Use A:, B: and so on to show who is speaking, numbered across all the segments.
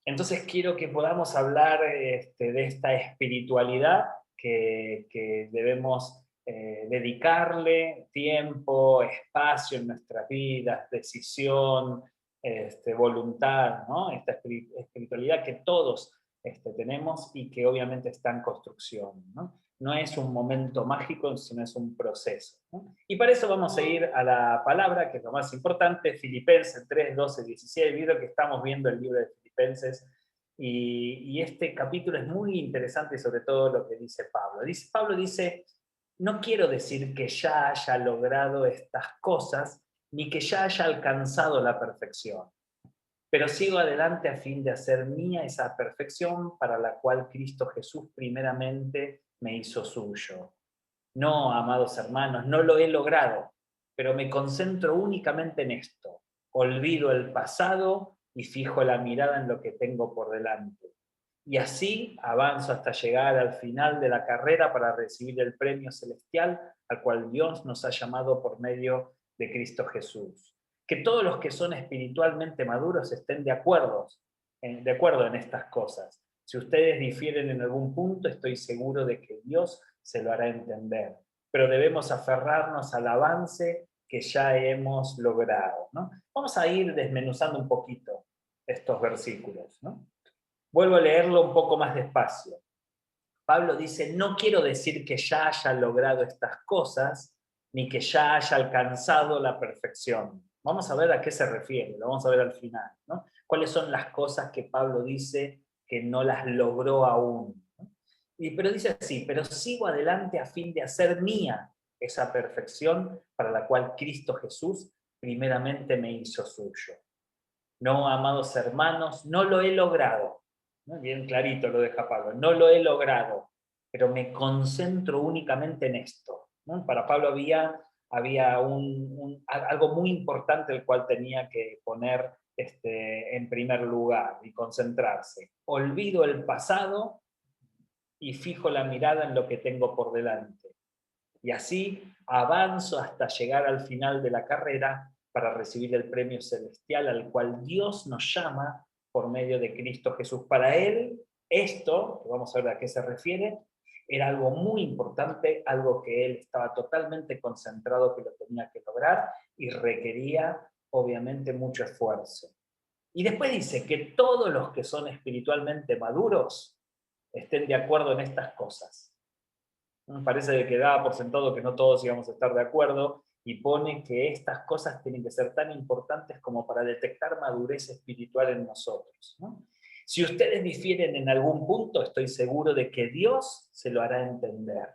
A: Entonces quiero que podamos hablar de esta espiritualidad que debemos dedicarle tiempo, espacio en nuestras vidas, decisión, voluntad, ¿no? Esta espiritualidad que todos tenemos y que obviamente está en construcción, ¿no? No es un momento mágico, sino es un proceso, ¿no? Y para eso vamos a ir a la palabra, que es lo más importante, Filipenses 3, 12, 17, el libro que estamos viendo, el libro de Filipenses, y este capítulo es muy interesante, sobre todo lo que dice Pablo. Pablo dice, no quiero decir que ya haya logrado estas cosas, ni que ya haya alcanzado la perfección, pero sigo adelante a fin de hacer mía esa perfección para la cual Cristo Jesús primeramente me hizo suyo. No, amados hermanos, no lo he logrado, pero me concentro únicamente en esto. Olvido el pasado y fijo la mirada en lo que tengo por delante. Y así avanzo hasta llegar al final de la carrera para recibir el premio celestial al cual Dios nos ha llamado por medio de Cristo Jesús. Que todos los que son espiritualmente maduros estén de acuerdo en estas cosas. Si ustedes difieren en algún punto, estoy seguro de que Dios se lo hará entender. Pero debemos aferrarnos al avance que ya hemos logrado, ¿no? Vamos a ir desmenuzando un poquito estos versículos, ¿no? Vuelvo a leerlo un poco más despacio. Pablo dice, no quiero decir que ya haya logrado estas cosas, ni que ya haya alcanzado la perfección. Vamos a ver a qué se refiere, lo vamos a ver al final, ¿no? ¿Cuáles son las cosas que Pablo dice que no las logró aún? ¿No? Pero dice así, pero sigo adelante a fin de hacer mía esa perfección para la cual Cristo Jesús primeramente me hizo suyo. No, amados hermanos, no lo he logrado. ¿No? Bien clarito lo deja Pablo, no lo he logrado, pero me concentro únicamente en esto. ¿No? Para Pablo había algo muy importante el cual tenía que poner en primer lugar y concentrarse. Olvido el pasado y fijo la mirada en lo que tengo por delante. Y así avanzo hasta llegar al final de la carrera para recibir el premio celestial al cual Dios nos llama por medio de Cristo Jesús. Para él, esto, vamos a ver a qué se refiere, era algo muy importante, algo que él estaba totalmente concentrado que lo tenía que lograr y requería obviamente mucho esfuerzo. Y después dice que todos los que son espiritualmente maduros estén de acuerdo en estas cosas. Parece que da por sentado que no todos íbamos a estar de acuerdo y pone que estas cosas tienen que ser tan importantes como para detectar madurez espiritual en nosotros, ¿no? Si ustedes difieren en algún punto, estoy seguro de que Dios se lo hará entender,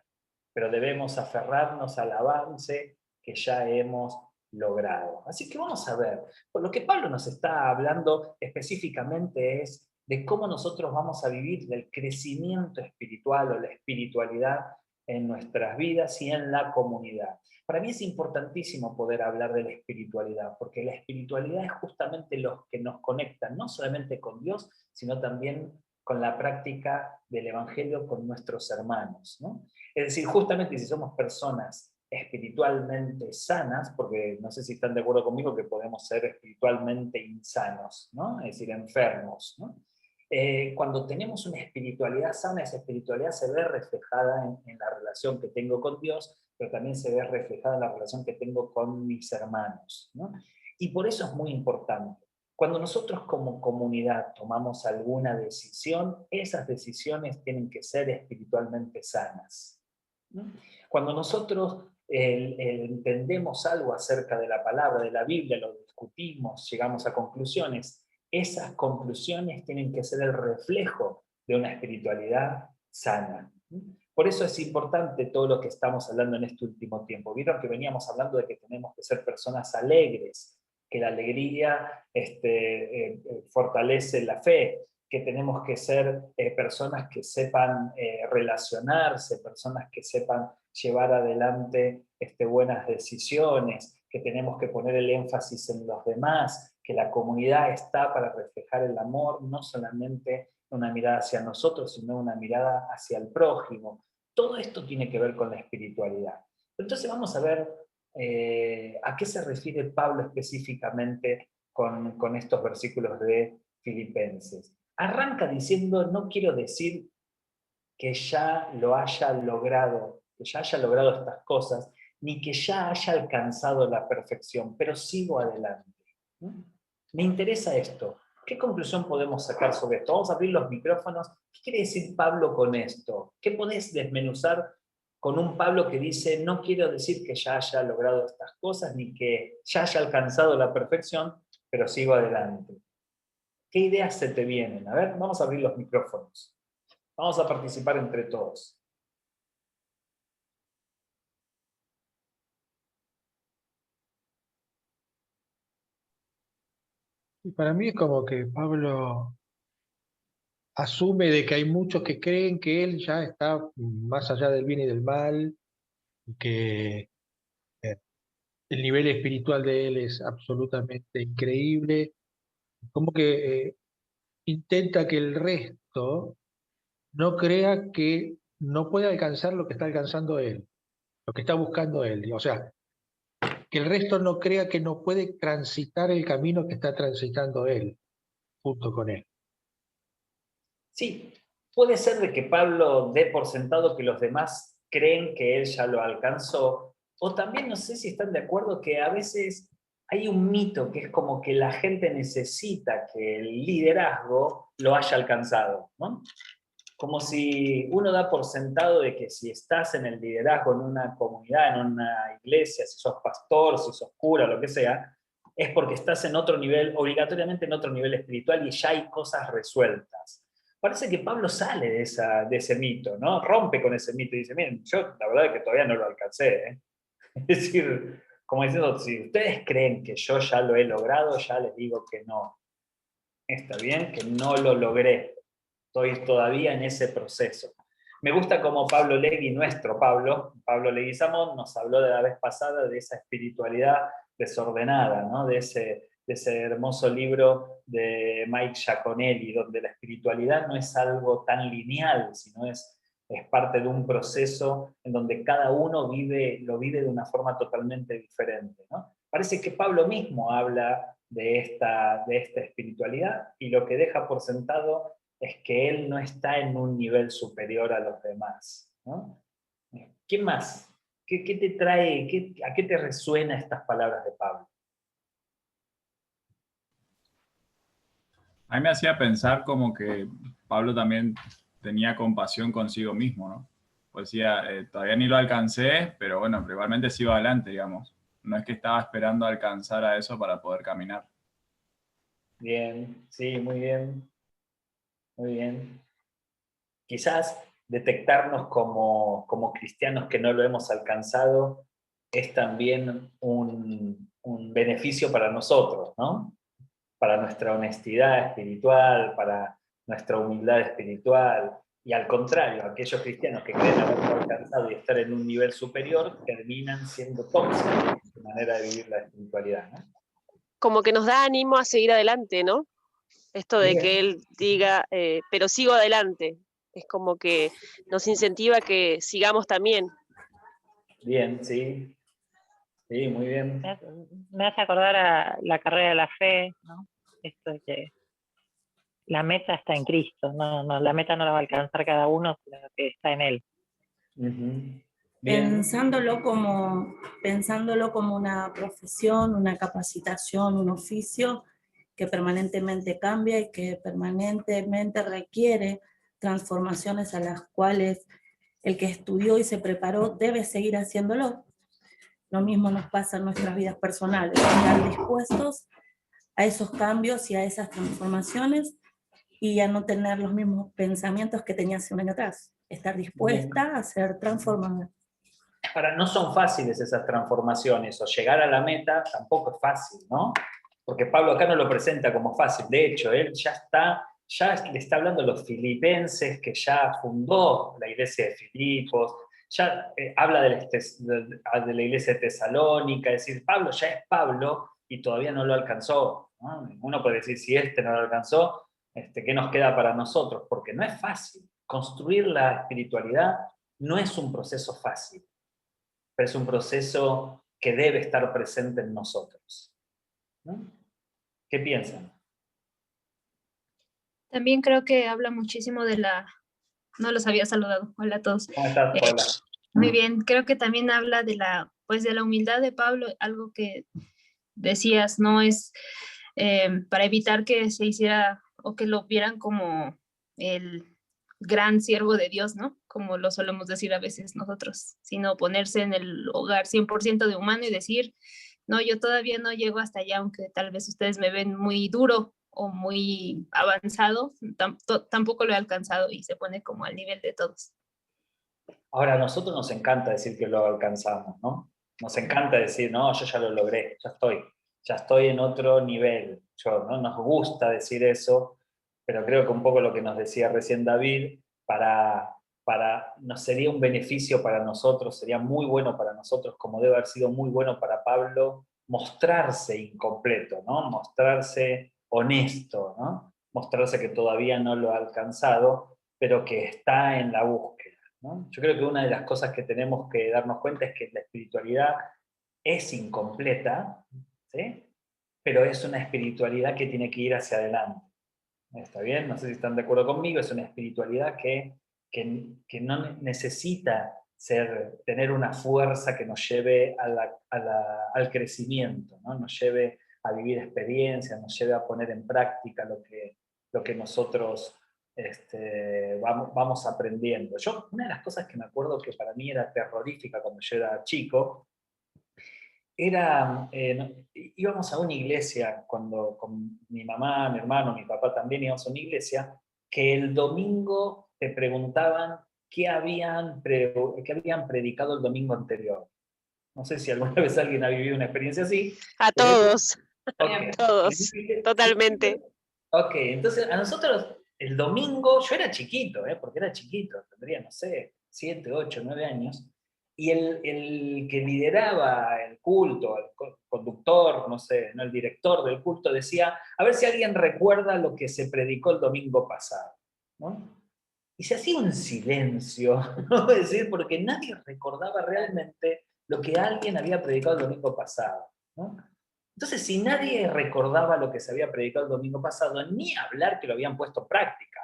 A: pero debemos aferrarnos al avance que ya hemos logrado. Así que vamos a ver, por lo que Pablo nos está hablando específicamente es de cómo nosotros vamos a vivir del crecimiento espiritual o la espiritualidad en nuestras vidas y en la comunidad. Para mí es importantísimo poder hablar de la espiritualidad, porque la espiritualidad es justamente lo que nos conecta, no solamente con Dios, sino también con la práctica del Evangelio con nuestros hermanos, ¿no? Es decir, justamente si somos personas espiritualmente sanas, porque no sé si están de acuerdo conmigo que podemos ser espiritualmente insanos, ¿no? Es decir, enfermos, ¿no? Cuando tenemos una espiritualidad sana, esa espiritualidad se ve reflejada en la relación que tengo con Dios, pero también se ve reflejada en la relación que tengo con mis hermanos, ¿no? Y por eso es muy importante. Cuando nosotros como comunidad tomamos alguna decisión, esas decisiones tienen que ser espiritualmente sanas, ¿no? Cuando nosotros entendemos algo acerca de la palabra, de la Biblia, lo discutimos, llegamos a conclusiones, esas conclusiones tienen que ser el reflejo de una espiritualidad sana. Por eso es importante todo lo que estamos hablando en este último tiempo. Vieron que veníamos hablando de que tenemos que ser personas alegres, que la alegría fortalece la fe, que tenemos que ser personas que sepan relacionarse, personas que sepan llevar adelante buenas decisiones, que tenemos que poner el énfasis en los demás, que la comunidad está para reflejar el amor, no solamente una mirada hacia nosotros, sino una mirada hacia el prójimo. Todo esto tiene que ver con la espiritualidad. Entonces vamos a ver a qué se refiere Pablo específicamente con estos versículos de Filipenses. arranca diciendo, no quiero decir que ya lo haya logrado, que ya haya logrado estas cosas, ni que ya haya alcanzado la perfección, pero sigo adelante. ¿Mm? Me interesa esto. ¿Qué conclusión podemos sacar sobre esto? Vamos a abrir los micrófonos. ¿Qué quiere decir Pablo con esto? ¿Qué podés desmenuzar con un Pablo que dice, no quiero decir que ya haya logrado estas cosas, ni que ya haya alcanzado la perfección, pero sigo adelante? ¿Qué ideas se te vienen? A ver, vamos a abrir los micrófonos. Vamos a participar entre todos.
B: Y para mí es como que Pablo asume de que hay muchos que creen que él ya está más allá del bien y del mal, y que el nivel espiritual de él es absolutamente increíble, como que intenta que el resto no crea que no puede alcanzar lo que está alcanzando él, lo que está buscando él. O sea, que el resto no crea que no puede transitar el camino que está transitando él, junto con él.
A: Sí, puede ser de que Pablo dé por sentado que los demás creen que él ya lo alcanzó, o también no sé si están de acuerdo que a veces hay un mito que es como que la gente necesita que el liderazgo lo haya alcanzado, ¿no? Como si uno da por sentado de que si estás en el liderazgo en una comunidad, en una iglesia, si sos pastor, si sos cura, lo que sea, es porque estás en otro nivel, obligatoriamente en otro nivel espiritual y ya hay cosas resueltas. Parece que Pablo sale de ese mito, ¿no? Rompe con ese mito y dice, miren, yo la verdad es que todavía no lo alcancé, ¿eh? Es decir, como diciendo, si ustedes creen que yo ya lo he logrado, ya les digo que no. Está bien, que no lo logré. Estoy todavía en ese proceso. Me gusta como Pablo Legui, nuestro Pablo Leguizamón, nos habló de la vez pasada de esa espiritualidad desordenada, ¿no? De ese hermoso libro de Mike Giaconelli, donde la espiritualidad no es algo tan lineal, sino es parte de un proceso en donde cada uno lo vive de una forma totalmente diferente, ¿no? Parece que Pablo mismo habla de esta espiritualidad y lo que deja por sentado es que él no está en un nivel superior a los demás, ¿no? ¿Qué más? ¿Qué te trae, a qué te resuena estas palabras de Pablo?
C: A mí me hacía pensar como que Pablo también tenía compasión consigo mismo, ¿no? Pues decía, todavía ni lo alcancé, pero bueno, pero igualmente sigo adelante, digamos. No es que estaba esperando alcanzar a eso para poder caminar.
A: Bien, sí, muy bien, muy bien. Quizás detectarnos como cristianos que no lo hemos alcanzado es también un beneficio para nosotros, ¿no? Para nuestra honestidad espiritual, para nuestra humildad espiritual, y al contrario, aquellos cristianos que creen haberlo alcanzado y estar en un nivel superior terminan siendo tóxicos en su manera de vivir la espiritualidad, ¿no?
D: Como que nos da ánimo a seguir adelante, ¿no? Esto de que él diga, pero sigo adelante, es como que nos incentiva que sigamos también.
A: Bien, sí, sí, muy bien.
E: Me hace acordar a la carrera de la fe, ¿no? Esto de que la meta está en Cristo, no, la meta no la va a alcanzar cada uno, sino que está en Él.
A: Bien.
F: Pensándolo como una profesión, una capacitación, un oficio que permanentemente cambia y que permanentemente requiere transformaciones a las cuales el que estudió y se preparó debe seguir haciéndolo. Lo mismo nos pasa en nuestras vidas personales, estar dispuestos a esos cambios y a esas transformaciones y a no tener los mismos pensamientos que tenía hace un año atrás. Estar dispuesta a ser transformada.
A: Ahora, no son fáciles esas transformaciones, o llegar a la meta tampoco es fácil, ¿no? Porque Pablo acá no lo presenta como fácil. De hecho, él ya le está hablando a los filipenses, que ya fundó la iglesia de Filipos, ya habla de la iglesia de Tesalónica, es decir, Pablo ya es Pablo y todavía no lo alcanzó, ¿no? Uno puede decir, si este no lo alcanzó, ¿qué nos queda para nosotros? Porque no es fácil. Construir la espiritualidad no es un proceso fácil, pero es un proceso que debe estar presente en nosotros, ¿no? ¿Qué piensan?
G: también creo que habla muchísimo de la... No los había saludado. Hola a todos.
A: ¿Cómo estás, Paula?
G: Muy bien, creo que también habla de la, pues de la humildad de Pablo, algo que decías, no es para evitar que se hiciera o que lo vieran como el gran siervo de Dios, ¿no? Como lo solemos decir a veces nosotros, sino ponerse en el hogar 100% de humano y decir, no, yo todavía no llego hasta allá, aunque tal vez ustedes me ven muy duro o muy avanzado, tampoco lo he alcanzado y se pone como al nivel de todos.
A: Ahora, a nosotros nos encanta decir que lo alcanzamos, ¿no? Nos encanta decir, no, yo ya lo logré, ya estoy en otro nivel. ¿No? Nos gusta decir eso, pero creo que un poco lo que nos decía recién David, nos sería un beneficio para nosotros, sería muy bueno para nosotros, como debe haber sido muy bueno para Pablo, mostrarse incompleto, ¿no? Mostrarse honesto, ¿no? Mostrarse que todavía no lo ha alcanzado, pero que está en la búsqueda, ¿no? Yo creo que una de las cosas que tenemos que darnos cuenta es que la espiritualidad es incompleta, ¿sí? Pero es una espiritualidad que tiene que ir hacia adelante. ¿Está bien? No sé si están de acuerdo conmigo, es una espiritualidad que no necesita tener una fuerza que nos lleve al crecimiento, ¿no? Nos lleve a vivir experiencias, nos lleve a poner en práctica lo que nosotros vamos aprendiendo. Una de las cosas que me acuerdo que para mí era terrorífica cuando yo era chico, íbamos a una iglesia con mi mamá, mi hermano, mi papá también íbamos a una iglesia, que el domingo te preguntaban qué habían predicado el domingo anterior. No sé si alguna vez alguien ha vivido una experiencia así.
D: A todos,
A: Okay.
D: todos, totalmente.
A: Ok, entonces a nosotros el domingo, yo era chiquito, porque era chiquito, tendría, no sé, 7, 8, 9 años, y el que lideraba el culto, el conductor, no sé, no, el director del culto decía, a ver si alguien recuerda lo que se predicó el domingo pasado, ¿no? Y se hacía un silencio, ¿no? Es decir, porque nadie recordaba realmente lo que alguien había predicado el domingo pasado, ¿no? Entonces, si nadie recordaba lo que se había predicado el domingo pasado, ni hablar que lo habían puesto en práctica.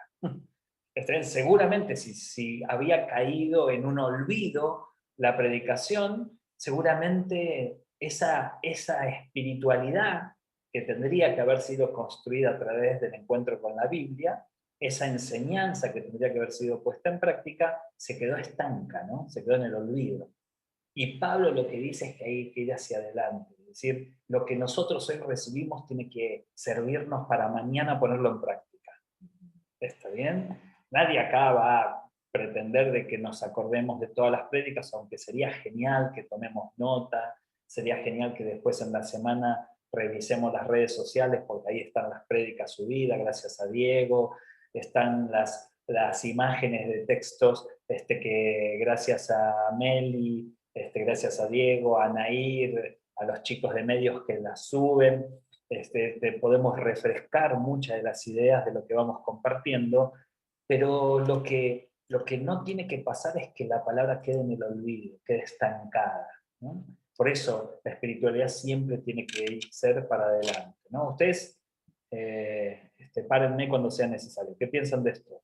A: Seguramente si había caído en un olvido la predicación, seguramente esa espiritualidad que tendría que haber sido construida a través del encuentro con la Biblia, esa enseñanza que tendría que haber sido puesta en práctica, se quedó estanca, ¿no? Se quedó en el olvido. Y Pablo lo que dice es que hay que ir hacia adelante. Es decir, lo que nosotros hoy recibimos tiene que servirnos para mañana ponerlo en práctica. ¿Está bien? Nadie acá va a pretender de que nos acordemos de todas las prédicas, aunque sería genial que tomemos nota, sería genial que después en la semana revisemos las redes sociales, porque ahí están las prédicas subidas, gracias a Diego, están las imágenes de textos que gracias a Meli, gracias a Diego, a Nair, a los chicos de medios que las suben, podemos refrescar muchas de las ideas de lo que vamos compartiendo, pero lo que no tiene que pasar es que la palabra quede en el olvido, quede estancada, ¿no? Por eso la espiritualidad siempre tiene que ser para adelante, ¿no? Ustedes párenme cuando sea necesario. ¿Qué piensan de esto?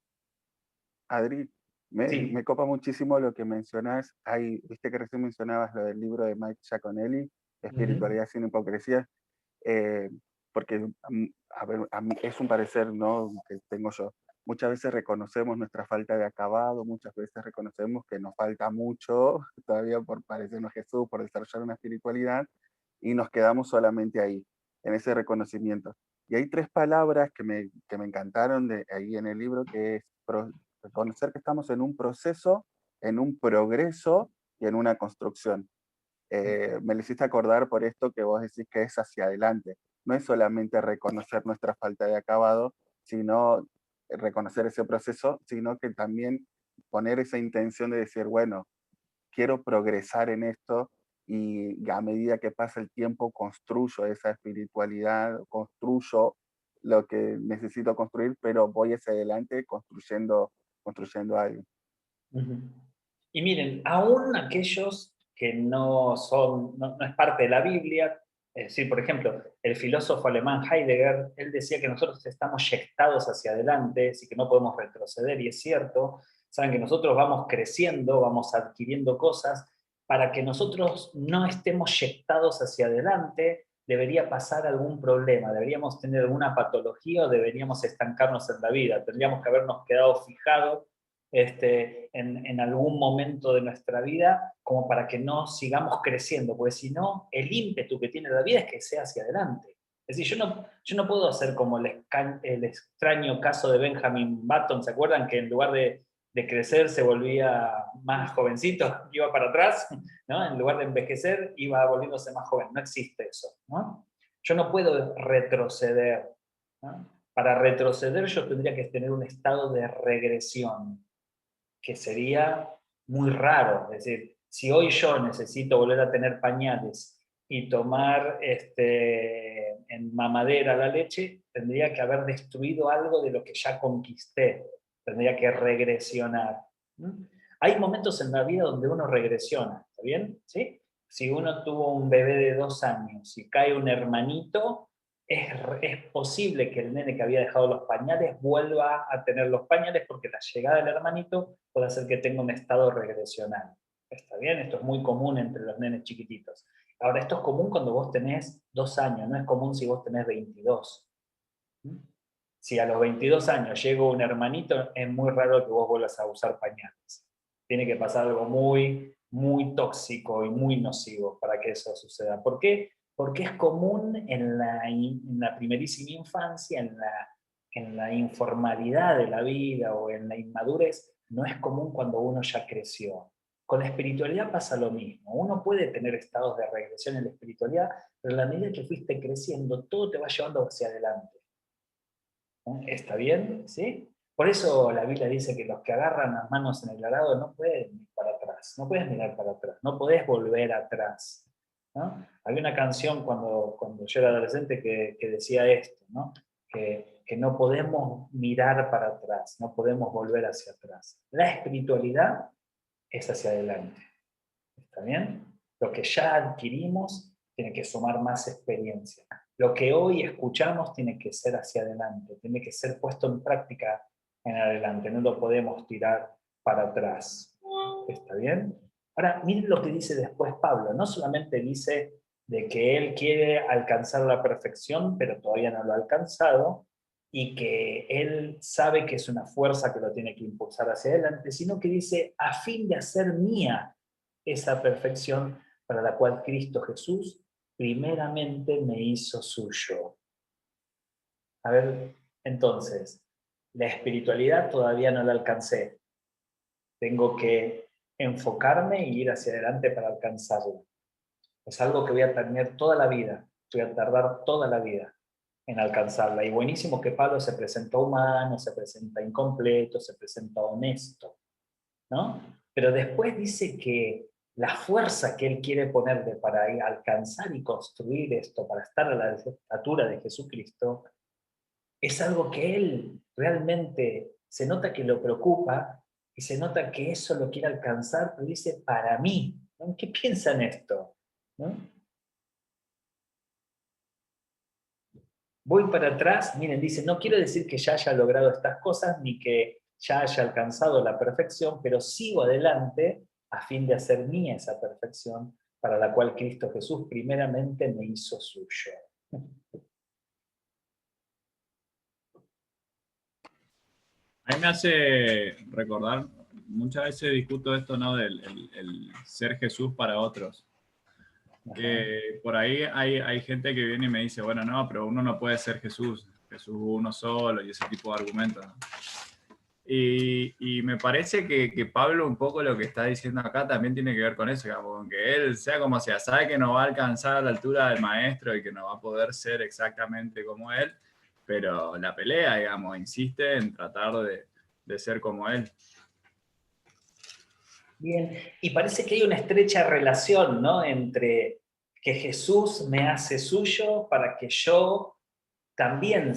H: Adri,
A: Sí.
H: me copa muchísimo lo que mencionás. Viste que recién mencionabas lo del libro de Mike Giaconelli, Espiritualidad sin hipocresía, porque a ver, a mí es un parecer, ¿no?, que tengo yo. Muchas veces reconocemos nuestra falta de acabado, muchas veces reconocemos que nos falta mucho todavía por parecernos a Jesús, por desarrollar una espiritualidad, y nos quedamos solamente ahí, en ese reconocimiento. Y hay 3 palabras que me encantaron de ahí en el libro, que es reconocer que estamos en un proceso, en un progreso y en una construcción. Me lo hiciste acordar por esto que vos decís que es hacia adelante. No es solamente reconocer nuestra falta de acabado, sino reconocer ese proceso, sino que también poner esa intención de decir, bueno, quiero progresar en esto y a medida que pasa el tiempo construyo esa espiritualidad, construyo lo que necesito construir, pero voy hacia adelante construyendo algo.
A: Y miren, aún aquellos que no es parte de la Biblia, Es decir, por ejemplo, el filósofo alemán Heidegger, él decía que nosotros estamos yectados hacia adelante, así que no podemos retroceder, y es cierto. Saben que nosotros vamos creciendo, vamos adquiriendo cosas. Para que nosotros no estemos yectados hacia adelante, debería pasar algún problema, deberíamos tener alguna patología o deberíamos estancarnos en la vida. Tendríamos que habernos quedado fijados en algún momento de nuestra vida como para que no sigamos creciendo, porque si no, el ímpetu que tiene la vida es que sea hacia adelante. Es decir, yo no puedo hacer como el extraño caso de Benjamin Button, ¿se acuerdan? Que en lugar de crecer se volvía más jovencito, iba para atrás, ¿no? En lugar de envejecer, iba volviéndose más joven. No existe eso, ¿no? Yo no puedo retroceder, ¿no? Para retroceder yo tendría que tener un estado de regresión, que sería muy raro. Es decir, si hoy yo necesito volver a tener pañales y tomar en mamadera la leche, tendría que haber destruido algo de lo que ya conquisté. Tendría que regresionar. Hay momentos en la vida donde uno regresiona, ¿está bien? ¿Sí? Si uno tuvo un bebé de 2 años y cae un hermanito, es posible que el nene que había dejado los pañales vuelva a tener los pañales, porque la llegada del hermanito puede hacer que tenga un estado regresional. ¿Está bien? Esto es muy común entre los nenes chiquititos. Ahora, esto es común cuando vos tenés 2 años, no es común si vos tenés 22. Si a los 22 años llega un hermanito, es muy raro que vos vuelvas a usar pañales. Tiene que pasar algo muy, muy tóxico y muy nocivo para que eso suceda. ¿Por qué? Porque es común en la primerísima infancia, en la informalidad de la vida o en la inmadurez, no es común cuando uno ya creció. Con la espiritualidad pasa lo mismo. Uno puede tener estados de regresión en la espiritualidad, pero en la medida que fuiste creciendo, todo te va llevando hacia adelante. ¿Está bien? ¿Sí? Por eso la Biblia dice que los que agarran las manos en el arado no pueden ir para atrás, no puedes mirar para atrás, no podés volver atrás, ¿no? Había una canción cuando yo era adolescente que decía esto, ¿no? Que no podemos mirar para atrás, no podemos volver hacia atrás. La espiritualidad es hacia adelante. ¿Está bien? Lo que ya adquirimos tiene que sumar más experiencia. Lo que hoy escuchamos tiene que ser hacia adelante, tiene que ser puesto en práctica en adelante, no lo podemos tirar para atrás. ¿Está bien? Ahora, miren lo que dice después Pablo. No solamente dice de que él quiere alcanzar la perfección, pero todavía no lo ha alcanzado, y que él sabe que es una fuerza que lo tiene que impulsar hacia adelante, sino que dice, a fin de hacer mía esa perfección para la cual Cristo Jesús primeramente me hizo suyo. A ver, entonces, la espiritualidad todavía no la alcancé. Tengo que enfocarme y ir hacia adelante para alcanzarla. Es algo que voy a tener toda la vida, voy a tardar toda la vida en alcanzarla. Y buenísimo que Pablo se presenta humano, se presenta incompleto, se presenta honesto, ¿no? Pero después dice que la fuerza que él quiere ponerle para alcanzar y construir esto, para estar a la estatura de Jesucristo, es algo que él realmente se nota que lo preocupa y se nota que eso lo quiere alcanzar, pero dice, para mí, ¿no? ¿Qué piensan esto? ¿No? Voy para atrás, miren, dice, no quiero decir que ya haya logrado estas cosas, ni que ya haya alcanzado la perfección, pero sigo adelante a fin de hacer mía esa perfección, para la cual Cristo Jesús primeramente me hizo suyo.
C: A mí me hace recordar, muchas veces discuto esto, ¿no? Del el ser Jesús para otros. Que por ahí hay gente que viene y me dice, bueno, no, pero uno no puede ser Jesús uno solo, y ese tipo de argumentos, ¿no? Y me parece que Pablo un poco lo que está diciendo acá también tiene que ver con eso, digamos, con que él, sea como sea, sabe que no va a alcanzar a la altura del maestro y que no va a poder ser exactamente como él, pero la pelea, digamos, insiste en tratar de ser como él.
A: Bien, y parece que hay una estrecha relación, ¿no? Entre que Jesús me hace suyo para que yo también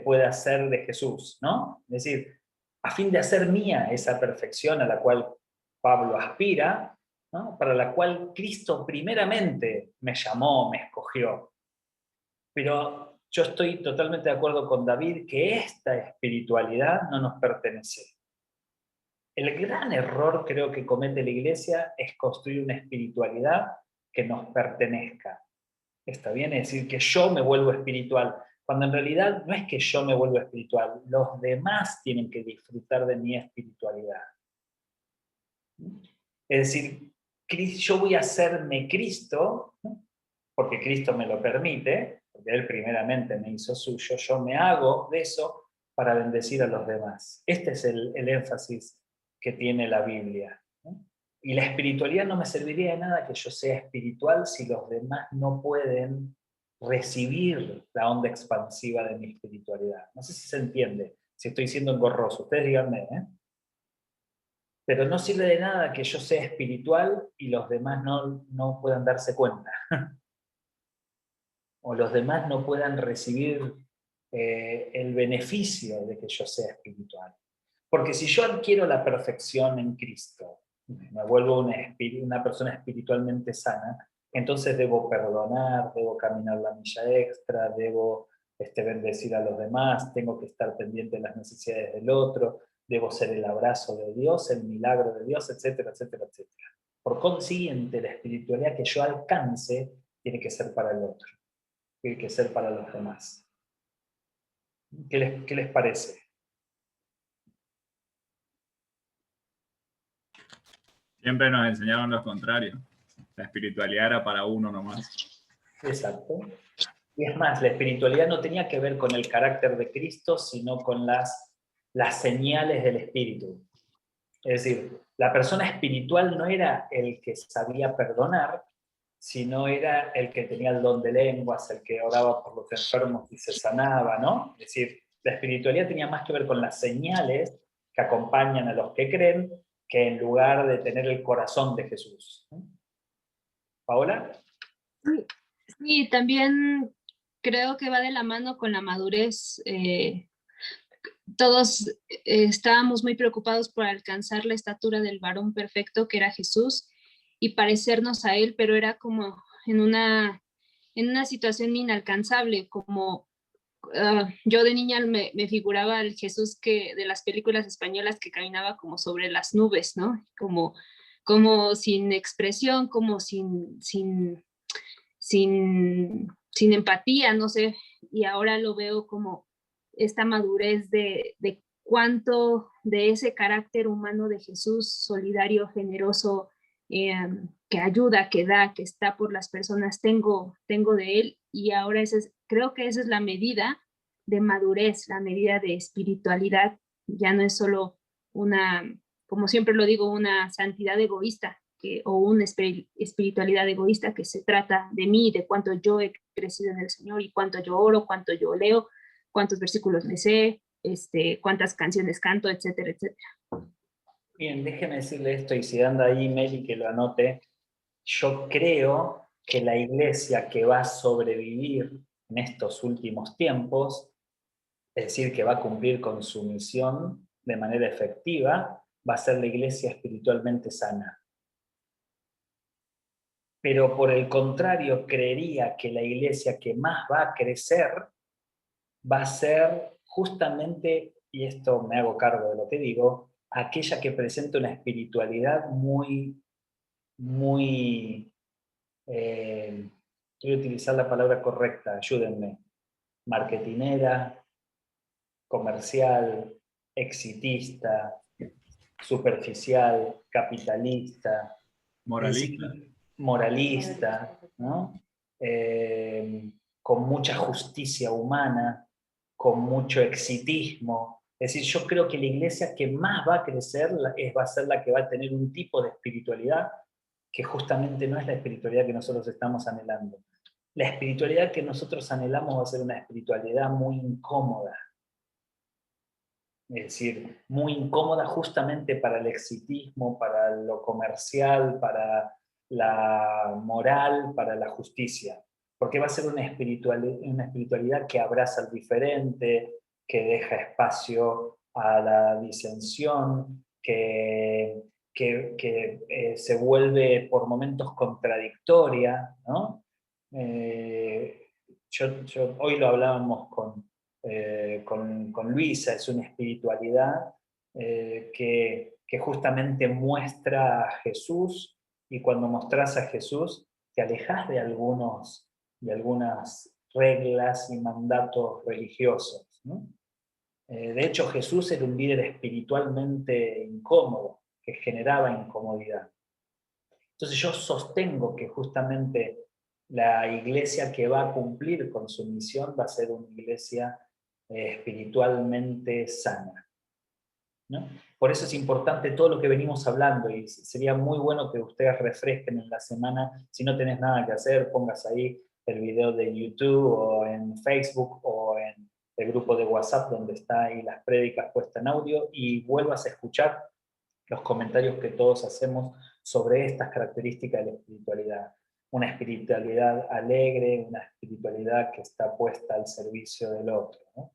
A: pueda ser de Jesús, ¿no? Es decir, a fin de hacer mía esa perfección a la cual Pablo aspira, ¿no? Para la cual Cristo primeramente me llamó, me escogió. Pero yo estoy totalmente de acuerdo con David que esta espiritualidad no nos pertenece. El gran error creo que comete la Iglesia es construir una espiritualidad que nos pertenezca. ¿Está bien? Es decir, que yo me vuelvo espiritual, cuando en realidad no es que yo me vuelva espiritual, los demás tienen que disfrutar de mi espiritualidad. Es decir, yo voy a hacerme Cristo, ¿no? Porque Cristo me lo permite, porque Él primeramente me hizo suyo, yo me hago de eso para bendecir a los demás. Este es el énfasis que tiene la Biblia, ¿no? Y la espiritualidad no me serviría de nada que yo sea espiritual si los demás no pueden recibir la onda expansiva de mi espiritualidad. No sé si se entiende, si estoy siendo engorroso. Ustedes díganme, ¿eh? Pero no sirve de nada que yo sea espiritual y los demás no puedan darse cuenta. O los demás no puedan recibir el beneficio de que yo sea espiritual. Porque si yo adquiero la perfección en Cristo, me vuelvo una persona espiritualmente sana, entonces debo perdonar, debo caminar la milla extra, debo bendecir a los demás, tengo que estar pendiente de las necesidades del otro, debo ser el abrazo de Dios, el milagro de Dios, etcétera, etcétera, etcétera. Por consiguiente, la espiritualidad que yo alcance tiene que ser para el otro, tiene que ser para los demás. ¿Qué les parece?
C: Siempre nos enseñaron lo contrario. La espiritualidad era para uno nomás.
A: Exacto. Y es más, la espiritualidad no tenía que ver con el carácter de Cristo, sino con las señales del Espíritu. Es decir, la persona espiritual no era el que sabía perdonar, sino era el que tenía el don de lenguas, el que oraba por los enfermos y se sanaba, ¿no? Es decir, la espiritualidad tenía más que ver con las señales que acompañan a los que creen, que en lugar de tener el corazón de Jesús. ¿Paola?
G: Sí, también creo que va de la mano con la madurez. Todos estábamos muy preocupados por alcanzar la estatura del varón perfecto que era Jesús y parecernos a él, pero era como en una situación inalcanzable, como yo de niña me figuraba al Jesús de las películas españolas que caminaba como sobre las nubes, ¿no? Como sin expresión, como sin empatía, no sé, y ahora lo veo como esta madurez de cuánto de ese carácter humano de Jesús, solidario, generoso, que ayuda, que da, que está por las personas, tengo de él, y ahora creo que esa es la medida de madurez, la medida de espiritualidad. Ya no es solo como siempre lo digo, una santidad egoísta, o una espiritualidad egoísta que se trata de mí, de cuánto yo he crecido en el Señor y cuánto yo oro, cuánto yo leo, cuántos versículos me sé, cuántas canciones canto, etcétera, etcétera.
A: Bien, déjeme decirle esto, y si anda ahí Meli que lo anote. Yo creo que la iglesia que va a sobrevivir en estos últimos tiempos, es decir, que va a cumplir con su misión de manera efectiva, va a ser la iglesia espiritualmente sana. Pero por el contrario, creería que la iglesia que más va a crecer va a ser justamente, y esto me hago cargo de lo que digo, aquella que presenta una espiritualidad muy, voy a utilizar la palabra correcta, ayúdenme, marketinera, comercial, exitista, superficial, capitalista, moralista, ¿no? Con mucha justicia humana, con mucho exitismo. Es decir, yo creo que la iglesia que más va a crecer va a ser la que va a tener un tipo de espiritualidad que justamente no es la espiritualidad que nosotros estamos anhelando. La espiritualidad que nosotros anhelamos va a ser una espiritualidad muy incómoda. Es decir, muy incómoda justamente para el exitismo, para lo comercial, para la moral, para la justicia. Porque va a ser una espiritualidad que abraza al diferente, que deja espacio a la disensión, que se vuelve por momentos contradictoria, ¿no? Hoy lo hablábamos con Luisa, es una espiritualidad que justamente muestra a Jesús, y cuando mostrás a Jesús te alejas de algunas reglas y mandatos religiosos, ¿no? De hecho, Jesús era un líder espiritualmente incómodo, que generaba incomodidad. Entonces yo sostengo que justamente la iglesia que va a cumplir con su misión va a ser una iglesia espiritualmente sana, ¿no? Por eso es importante todo lo que venimos hablando, y sería muy bueno que ustedes refresquen en la semana. Si no tenés nada que hacer, pongas ahí el video de YouTube o en Facebook o en el grupo de WhatsApp donde está ahí las prédicas puestas en audio, y vuelvas a escuchar los comentarios que todos hacemos sobre estas características de la espiritualidad. Una espiritualidad alegre, una espiritualidad que está puesta al servicio del otro, ¿no?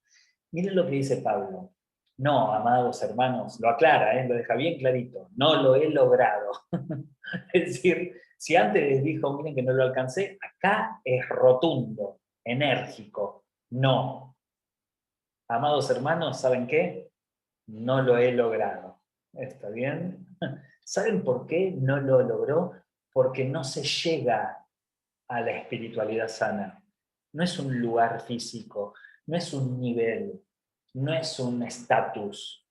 A: Miren lo que dice Pablo. No, amados hermanos, lo aclara, lo deja bien clarito, no lo he logrado. Es decir, si antes les dijo, miren que no lo alcancé, acá es rotundo, enérgico, no. Amados hermanos, ¿saben qué? No lo he logrado. ¿Está bien? ¿Saben por qué no lo logró? Porque no se llega a la espiritualidad sana. No es un lugar físico, no es un nivel, no es un estatus.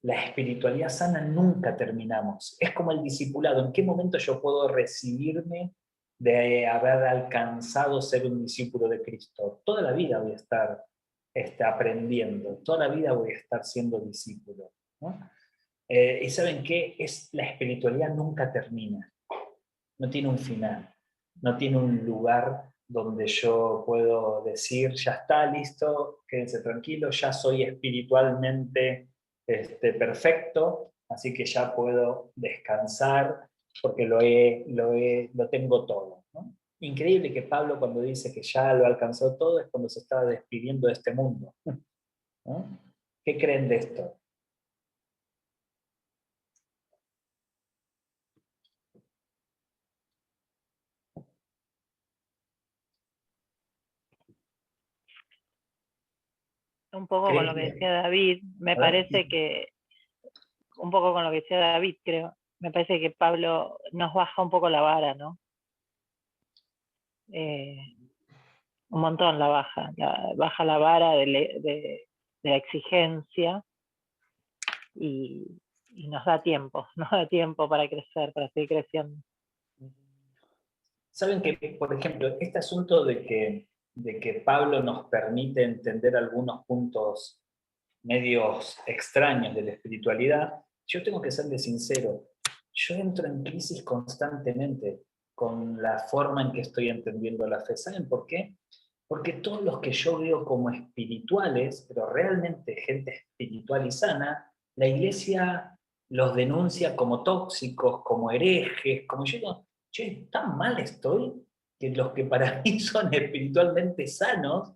A: La espiritualidad sana nunca terminamos. Es como el discipulado. ¿En qué momento yo puedo recibirme de haber alcanzado ser un discípulo de Cristo? Toda la vida voy a estar aprendiendo, toda la vida voy a estar siendo discípulo, ¿no? Y ¿saben qué? La espiritualidad nunca termina. No tiene un final. No tiene un lugar donde yo puedo decir, ya está, listo, quédense tranquilos, ya soy espiritualmente perfecto, así que ya puedo descansar porque lo tengo todo, ¿no? Increíble que Pablo, cuando dice que ya lo alcanzó todo, es cuando se estaba despidiendo de este mundo, ¿no? ¿Qué creen de esto?
E: Un poco con lo que decía David, me parece que, un poco con lo que decía David, creo, me parece que Pablo nos baja un poco la vara, ¿no? Un montón la baja la vara de la exigencia y nos da tiempo para crecer, para seguir creciendo.
A: Saben que, por ejemplo, este asunto de que Pablo nos permite entender algunos puntos medios extraños de la espiritualidad, yo tengo que serles sincero, yo entro en crisis constantemente con la forma en que estoy entendiendo la fe. ¿Saben por qué? Porque todos los que yo veo como espirituales, pero realmente gente espiritual y sana, la iglesia los denuncia como tóxicos, como herejes, como yo digo, che, tan mal estoy que los que para mí son espiritualmente sanos,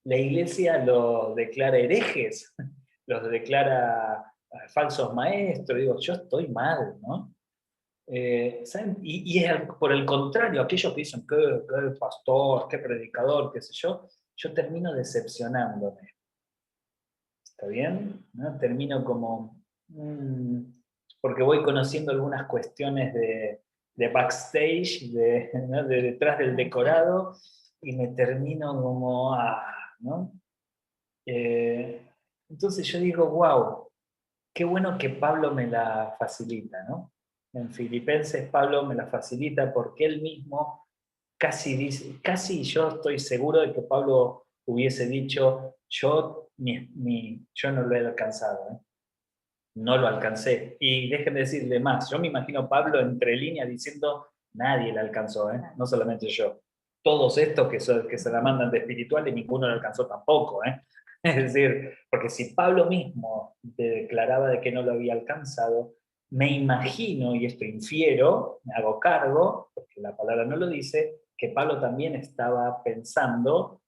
A: la iglesia los declara herejes, los declara falsos maestros. Digo, yo estoy mal, ¿no? ¿Saben? Y es por el contrario, aquellos que dicen qué pastor, qué predicador, qué sé yo termino decepcionándome. ¿Está bien? ¿No? Termino como... porque voy conociendo algunas cuestiones de backstage, ¿no? de detrás del decorado, y me termino como... ¿no? Entonces yo digo, wow, qué bueno que Pablo me la facilita, ¿no? En Filipenses Pablo me la facilita porque él mismo casi yo estoy seguro de que Pablo hubiese dicho, yo no lo he alcanzado, ¿eh? No lo alcancé. Y déjenme decirle más, yo me imagino a Pablo entre líneas diciendo, nadie la alcanzó, ¿eh? No solamente yo. Todos estos que se la mandan de espirituales, ninguno lo alcanzó tampoco, ¿eh? Es decir, porque si Pablo mismo declaraba de que no lo había alcanzado, me imagino, y esto infiero, me hago cargo, porque la palabra no lo dice, que Pablo también estaba pensando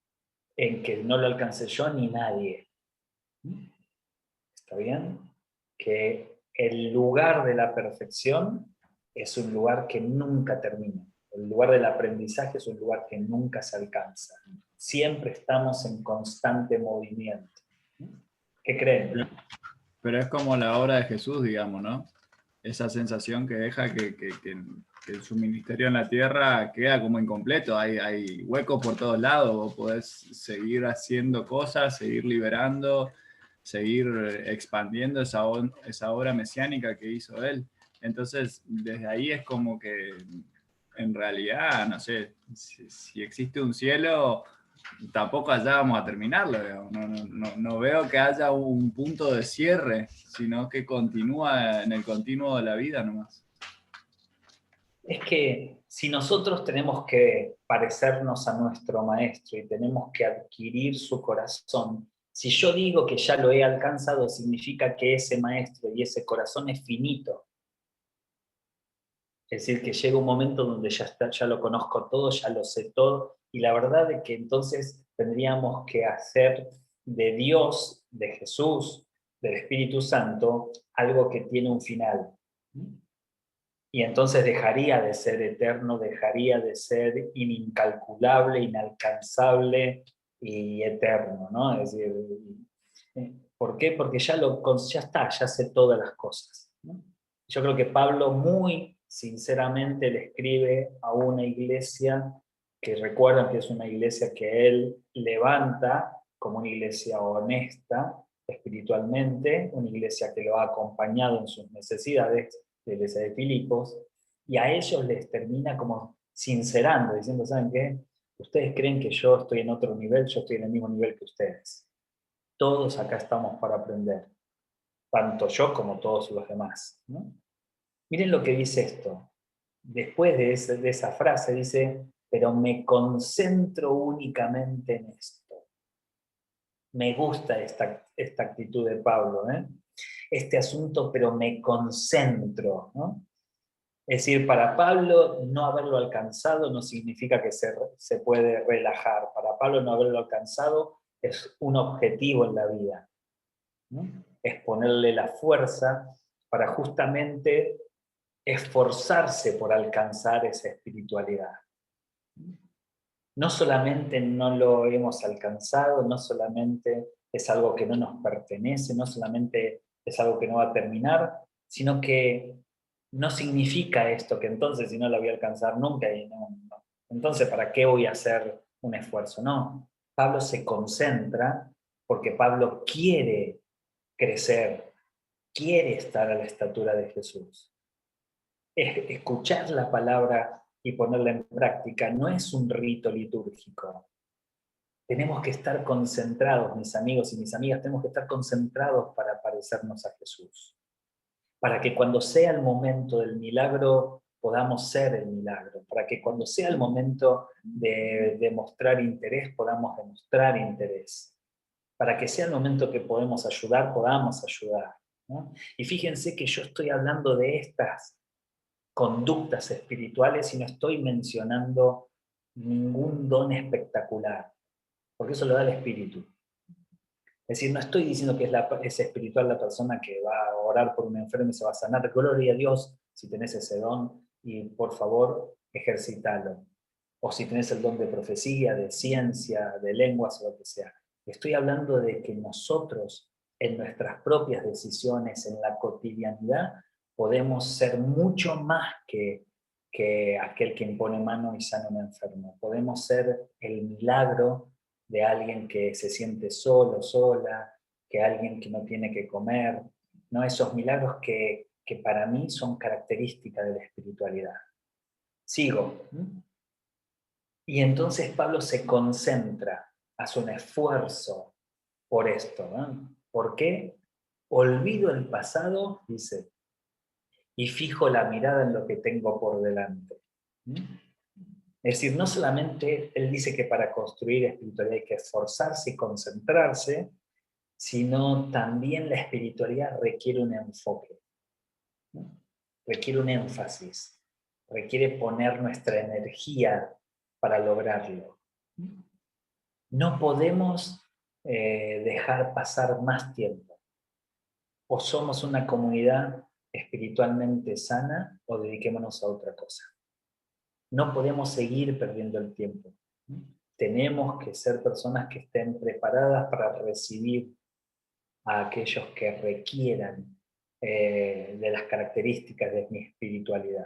A: en que no lo alcancé yo ni nadie. ¿Está bien? Que el lugar de la perfección es un lugar que nunca termina. El lugar del aprendizaje es un lugar que nunca se alcanza. Siempre estamos en constante movimiento. ¿Qué creen?
C: Pero es como la obra de Jesús, digamos, ¿no? Esa sensación que deja que su ministerio en la tierra queda como incompleto. Hay huecos por todos lados. Vos podés seguir haciendo cosas, seguir liberando, seguir expandiendo esa obra mesiánica que hizo él. Entonces, desde ahí es como que, en realidad, no sé, si existe un cielo, tampoco allá vamos a terminarlo, digamos. No veo que haya un punto de cierre, sino que continúa en el continuo de la vida nomás.
A: Es que si nosotros tenemos que parecernos a nuestro maestro y tenemos que adquirir su corazón, si yo digo que ya lo he alcanzado, significa que ese maestro y ese corazón es finito. Es decir, que llega un momento donde ya lo conozco todo, ya lo sé todo, y la verdad es que entonces tendríamos que hacer de Dios, de Jesús, del Espíritu Santo, algo que tiene un final. Y entonces dejaría de ser eterno, dejaría de ser incalculable, inalcanzable y eterno, ¿no? Es decir, ¿por qué? Porque ya está, ya sé todas las cosas, ¿no? Yo creo que Pablo muy sinceramente le escribe a una iglesia que recuerdan que es una iglesia que él levanta como una iglesia honesta espiritualmente, una iglesia que lo ha acompañado en sus necesidades, de la iglesia de Filipos, y a ellos les termina como sincerando, diciendo, ¿saben qué? Ustedes creen que yo estoy en otro nivel, yo estoy en el mismo nivel que ustedes. Todos acá estamos para aprender, tanto yo como todos los demás, ¿no? Miren lo que dice esto. Después de esa frase dice, pero me concentro únicamente en esto. Me gusta esta actitud de Pablo, ¿eh? Este asunto, pero me concentro, ¿no? Es decir, para Pablo no haberlo alcanzado no significa que se puede relajar. Para Pablo no haberlo alcanzado es un objetivo en la vida, ¿no? Es ponerle la fuerza para justamente esforzarse por alcanzar esa espiritualidad. No solamente no lo hemos alcanzado, no solamente es algo que no nos pertenece, no solamente es algo que no va a terminar, sino que no significa esto, que entonces si no lo voy a alcanzar nunca, y no. Entonces ¿para qué voy a hacer un esfuerzo? No, Pablo se concentra porque Pablo quiere crecer, quiere estar a la estatura de Jesús. Escuchar la palabra y ponerla en práctica no es un rito litúrgico. Tenemos que estar concentrados, mis amigos y mis amigas, tenemos que estar concentrados para parecernos a Jesús. Para que cuando sea el momento del milagro, podamos ser el milagro. Para que cuando sea el momento de demostrar interés, podamos demostrar interés. Para que sea el momento que podemos ayudar, podamos ayudar, ¿no? Y fíjense que yo estoy hablando de estas conductas espirituales y no estoy mencionando ningún don espectacular, porque eso lo da el Espíritu. Es decir, no estoy diciendo que es espiritual la persona que va a orar por un enfermo y se va a sanar. Gloria a Dios si tenés ese don y por favor ejercítalo. O si tenés el don de profecía, de ciencia, de lenguas o lo que sea. Estoy hablando de que nosotros en nuestras propias decisiones, en la cotidianidad, podemos ser mucho más que aquel que impone mano y sana a un enfermo. Podemos ser el milagro de alguien que se siente solo, sola, que alguien que no tiene que comer, ¿no? Esos milagros que para mí son características de la espiritualidad. Sigo. Y entonces Pablo se concentra, hace un esfuerzo por esto, ¿no? ¿Por qué? Olvido el pasado, dice, y fijo la mirada en lo que tengo por delante. Es decir, no solamente él dice que para construir espiritualidad hay que esforzarse y concentrarse, sino también la espiritualidad requiere un enfoque, ¿no? Requiere un énfasis, requiere poner nuestra energía para lograrlo. No podemos dejar pasar más tiempo. o somos una comunidad espiritualmente sana, o dediquémonos a otra cosa. No podemos seguir perdiendo el tiempo. Tenemos que ser personas que estén preparadas para recibir a aquellos que requieran de las características de mi espiritualidad.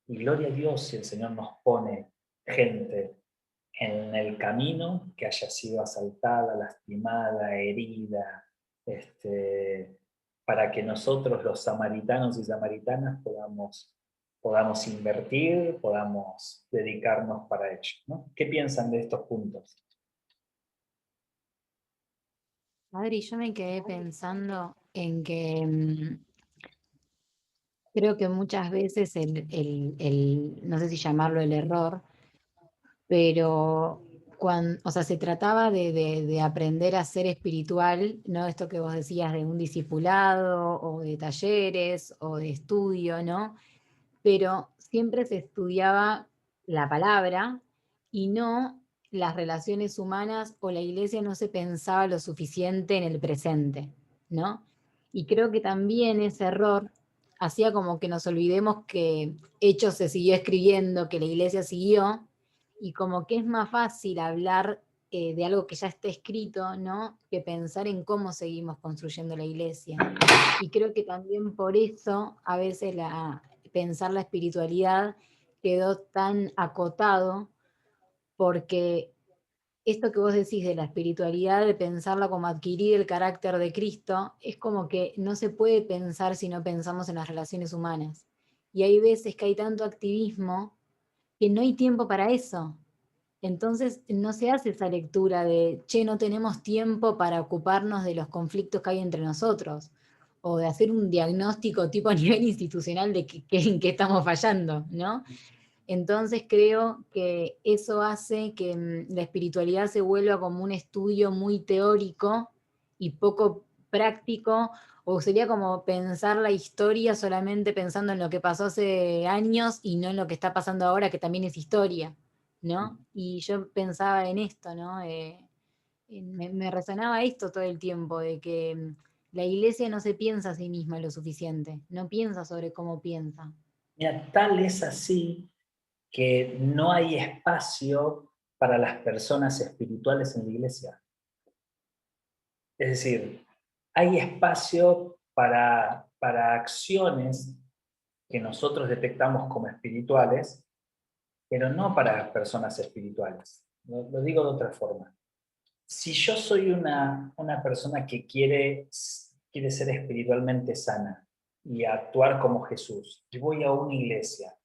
A: Y gloria a Dios si el Señor nos pone gente en el camino que haya sido asaltada, lastimada, herida, para que nosotros los samaritanos y samaritanas podamos invertir, podamos dedicarnos para ello, ¿no? ¿Qué piensan de estos puntos?
I: Adri, yo me quedé pensando en que creo que muchas veces no sé si llamarlo el error, pero o sea, se trataba de aprender a ser espiritual, ¿no? Esto que vos decías de un discipulado, o de talleres, o de estudio, ¿no? Pero siempre se estudiaba la palabra y no las relaciones humanas, o la iglesia no se pensaba lo suficiente en el presente, ¿no? Y creo que también ese error hacía como que nos olvidemos que Hechos se siguió escribiendo, que la iglesia siguió, y como que es más fácil hablar de algo que ya está escrito, ¿no? Que pensar en cómo seguimos construyendo la iglesia. Y creo que también por eso a veces pensar la espiritualidad quedó tan acotado, porque esto que vos decís de la espiritualidad, de pensarla como adquirir el carácter de Cristo, es como que no se puede pensar si no pensamos en las relaciones humanas. Y hay veces que hay tanto activismo que no hay tiempo para eso. Entonces no se hace esa lectura de, che, no tenemos tiempo para ocuparnos de los conflictos que hay entre nosotros, o de hacer un diagnóstico tipo a nivel institucional de en qué estamos fallando, ¿no? Entonces creo que eso hace que la espiritualidad se vuelva como un estudio muy teórico y poco práctico, o sería como pensar la historia solamente pensando en lo que pasó hace años y no en lo que está pasando ahora, que también es historia, ¿no? Y yo pensaba en esto, ¿no? Me resonaba esto todo el tiempo, de que la iglesia no se piensa a sí misma lo suficiente, no piensa sobre cómo piensa.
A: Mira, tal es así que no hay espacio para las personas espirituales en la iglesia. Es decir, hay espacio para acciones que nosotros detectamos como espirituales, pero no para las personas espirituales. Lo digo de otra forma. Si yo soy una persona que quiere ser espiritualmente sana y actuar como Jesús, y voy a una iglesia,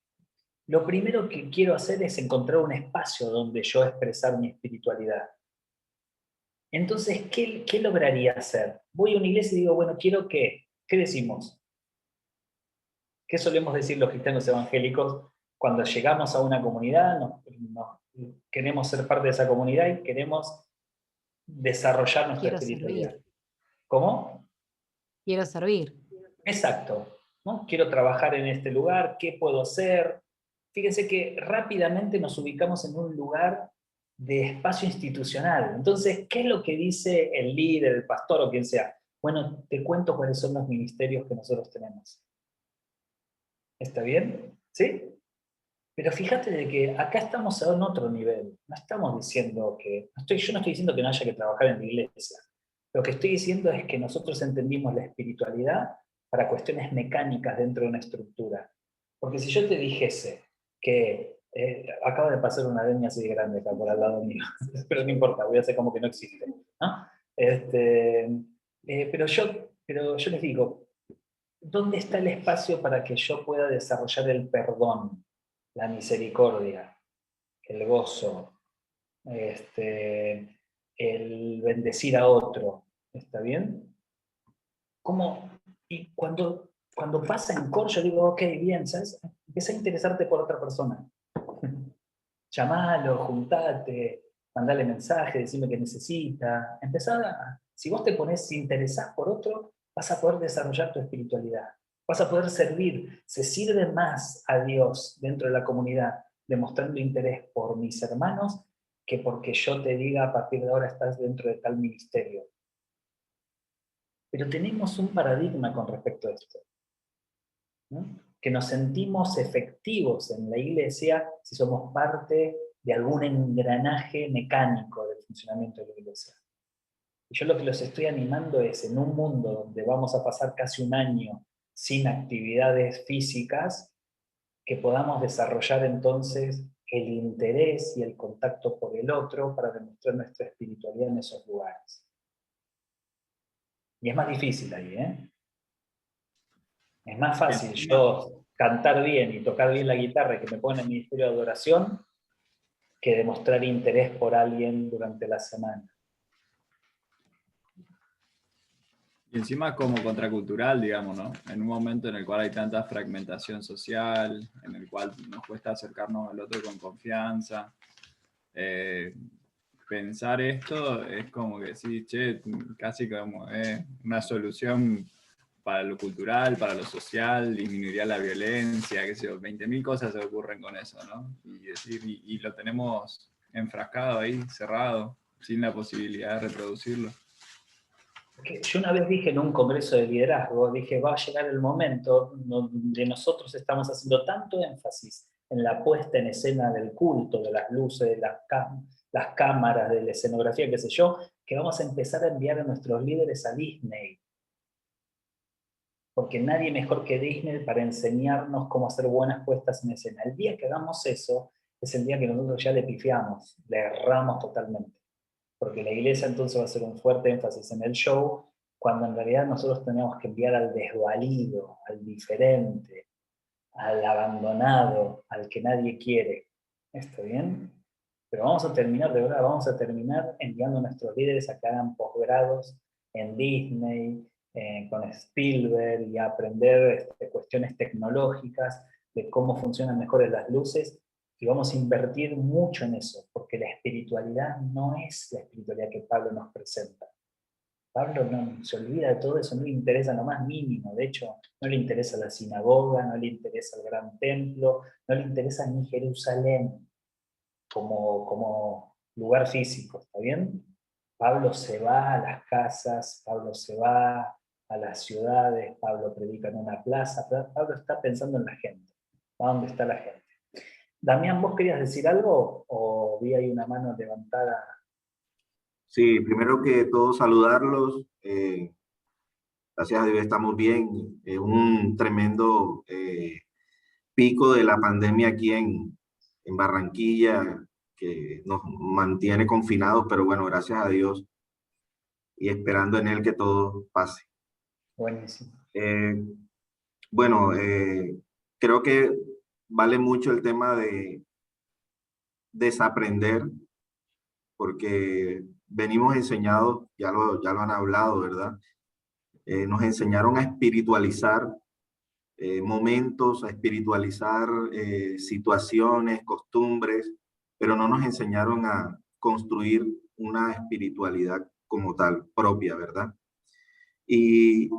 A: lo primero que quiero hacer es encontrar un espacio donde yo expresar mi espiritualidad. Entonces, ¿qué lograría hacer? Voy a una iglesia y digo, bueno, quiero que, ¿qué decimos? ¿Qué solemos decir los cristianos evangélicos cuando llegamos a una comunidad, queremos ser parte de esa comunidad y queremos desarrollar nuestra
I: Quiero
A: espiritualidad?
I: servir.
A: ¿Cómo?
I: Quiero servir.
A: Exacto, ¿no? Quiero trabajar en este lugar, ¿qué puedo hacer? Fíjense que rápidamente nos ubicamos en un lugar de espacio institucional. Entonces, ¿qué es lo que dice el líder, el pastor o quien sea? Bueno, te cuento cuáles son los ministerios que nosotros tenemos. ¿Está bien? ¿Sí? Pero fíjate de que acá estamos en otro nivel. No estamos diciendo que... yo no estoy diciendo que no haya que trabajar en la iglesia. Lo que estoy diciendo es que nosotros entendimos la espiritualidad para cuestiones mecánicas dentro de una estructura. Porque si yo te dijese que... acaba de pasar una araña así de grande acá por al lado mío, pero no importa, voy a hacer como que no existe, ¿no? Pero yo les digo, ¿dónde está el espacio para que yo pueda desarrollar el perdón, la misericordia, el gozo, el bendecir a otro? ¿Está bien? ¿Cómo? Y cuando pasa en cor, yo digo, ok, bien, ¿sabes? Empieza a interesarte por otra persona. Llamalo, juntate, mandale mensaje, decime que necesita. Si vos te pones interesás por otro, vas a poder desarrollar tu espiritualidad. Vas a poder servir. Se sirve más a Dios dentro de la comunidad demostrando interés por mis hermanos que porque yo te diga a partir de ahora estás dentro de tal ministerio. Pero tenemos un paradigma con respecto a esto, ¿no? Que nos sentimos efectivos en la iglesia si somos parte de algún engranaje mecánico del funcionamiento de la iglesia. Y yo lo que los estoy animando es, en un mundo donde vamos a pasar casi un año sin actividades físicas, que podamos desarrollar entonces el interés y el contacto por el otro para demostrar nuestra espiritualidad en esos lugares. Y es más difícil ahí, ¿eh? Es más fácil yo cantar bien y tocar bien la guitarra y que me pongan en el ministerio de adoración que demostrar interés por alguien durante la semana.
C: Y encima como contracultural, digamos, ¿no? En un momento en el cual hay tanta fragmentación social, en el cual nos cuesta acercarnos al otro con confianza. Pensar esto es como que sí, che, casi como una solución para lo cultural, para lo social, disminuiría la violencia, qué sé yo, 20.000 cosas se ocurren con eso, ¿no? Y lo tenemos enfrascado ahí, cerrado, sin la posibilidad de reproducirlo.
A: Yo una vez dije en un congreso de liderazgo, dije, va a llegar el momento donde nosotros estamos haciendo tanto énfasis en la puesta en escena del culto, de las luces, de las cámaras, de la escenografía, qué sé yo, que vamos a empezar a enviar a nuestros líderes a Disney. Porque nadie mejor que Disney para enseñarnos cómo hacer buenas puestas en escena. El día que hagamos eso, es el día que nosotros ya le pifiamos, le erramos totalmente. Porque la iglesia entonces va a hacer un fuerte énfasis en el show, cuando en realidad nosotros tenemos que enviar al desvalido, al diferente, al abandonado, al que nadie quiere. ¿Está bien? Pero vamos a terminar, de verdad, vamos a terminar enviando a nuestros líderes a que hagan posgrados en Disney, con Spielberg, y a aprender cuestiones tecnológicas, de cómo funcionan mejor las luces, y vamos a invertir mucho en eso, porque la espiritualidad no es la espiritualidad que Pablo nos presenta. Pablo no se olvida de todo eso, no le interesa lo más mínimo, de hecho, no le interesa la sinagoga, no le interesa el gran templo, no le interesa ni Jerusalén como lugar físico, ¿está bien? Pablo se va a las casas, Pablo se va a las ciudades, Pablo predica en una plaza, Pablo está pensando en la gente, ¿a dónde está la gente? Damián, ¿vos querías decir algo o vi ahí una mano levantada?
J: Sí, primero que todo saludarlos. Gracias a Dios estamos bien. Un tremendo pico de la pandemia aquí en Barranquilla que nos mantiene confinados, pero bueno, gracias a Dios y esperando en Él que todo pase.
A: Buenísimo.
J: Bueno, creo que vale mucho el tema de desaprender, porque venimos enseñados, ya lo han hablado, ¿verdad? Nos enseñaron a espiritualizar momentos, a espiritualizar situaciones, costumbres, pero no nos enseñaron a construir una espiritualidad como tal, propia, ¿verdad? Y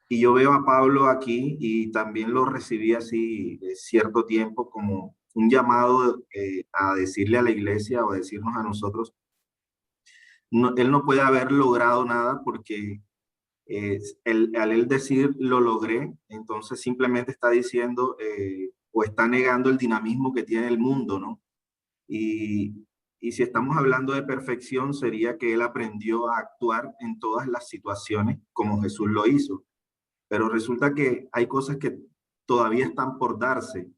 J: yo veo a Pablo aquí y también lo recibí así cierto tiempo como un llamado a decirle a la iglesia o a decirnos a nosotros, él no puede haber logrado nada porque al él decir lo logré, entonces simplemente está diciendo o está negando el dinamismo que tiene el mundo, ¿no? Y si estamos hablando de perfección, sería que él aprendió a actuar en todas las situaciones como Jesús lo hizo. Pero resulta que hay cosas que todavía están por darse.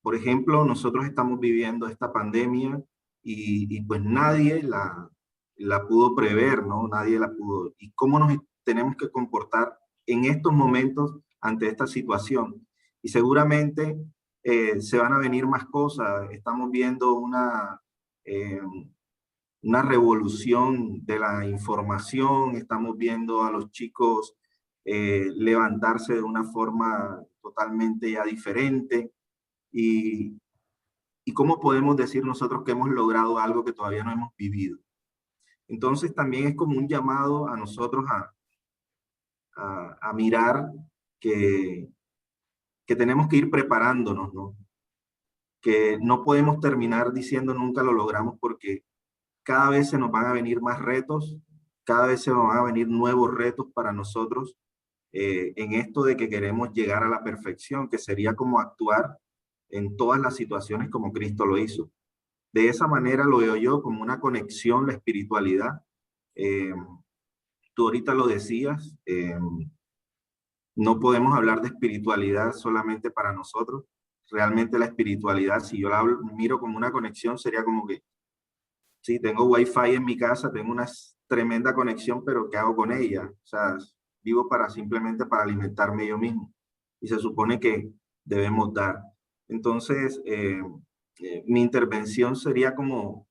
J: Por ejemplo, nosotros estamos viviendo esta pandemia y pues nadie la pudo prever, ¿no? Nadie la pudo. ¿Y cómo nos tenemos que comportar en estos momentos ante esta situación? Y seguramente se van a venir más cosas. Estamos viendo una revolución de la información, estamos viendo a los chicos levantarse de una forma totalmente ya diferente. Y cómo podemos decir nosotros que hemos logrado algo que todavía no hemos vivido. Entonces también es como un llamado a nosotros a mirar que tenemos que ir preparándonos, ¿no? Que no podemos terminar diciendo nunca lo logramos porque cada vez se nos van a venir más retos cada vez se van a venir nuevos retos para nosotros en esto de que queremos llegar a la perfección, que sería como actuar en todas las situaciones como Cristo lo hizo. De esa manera lo veo yo como una conexión, la espiritualidad. Tú ahorita lo decías, no podemos hablar de espiritualidad solamente para nosotros. Realmente la espiritualidad, si yo la miro como una conexión, sería como que, sí, tengo wifi en mi casa, tengo una tremenda conexión, pero ¿qué hago con ella? O sea, vivo simplemente para alimentarme yo mismo. Y se supone que debemos dar. Entonces, mi intervención sería como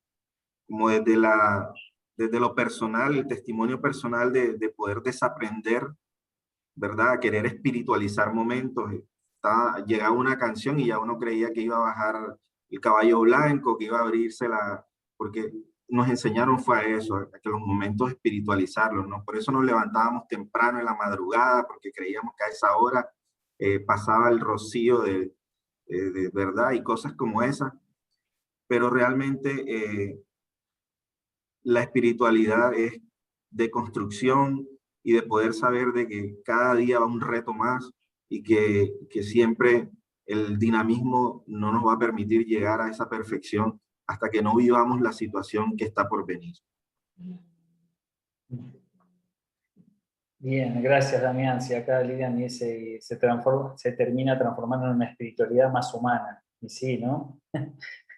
J: desde lo personal, el testimonio personal de poder desaprender, ¿verdad? Querer espiritualizar momentos. Llegaba una canción y ya uno creía que iba a bajar el caballo blanco, que iba a abrirse porque nos enseñaron fue a eso, a que los momentos espiritualizarlos, ¿no? Por eso nos levantábamos temprano en la madrugada, porque creíamos que a esa hora pasaba el rocío de verdad y cosas como esas. Pero realmente la espiritualidad es de construcción y de poder saber de que cada día va un reto más y que siempre el dinamismo no nos va a permitir llegar a esa perfección hasta que no vivamos la situación que está por venir.
A: Bien, gracias Damián. Si acá Lilian dice se termina transformando en una espiritualidad más humana. Y sí, ¿no?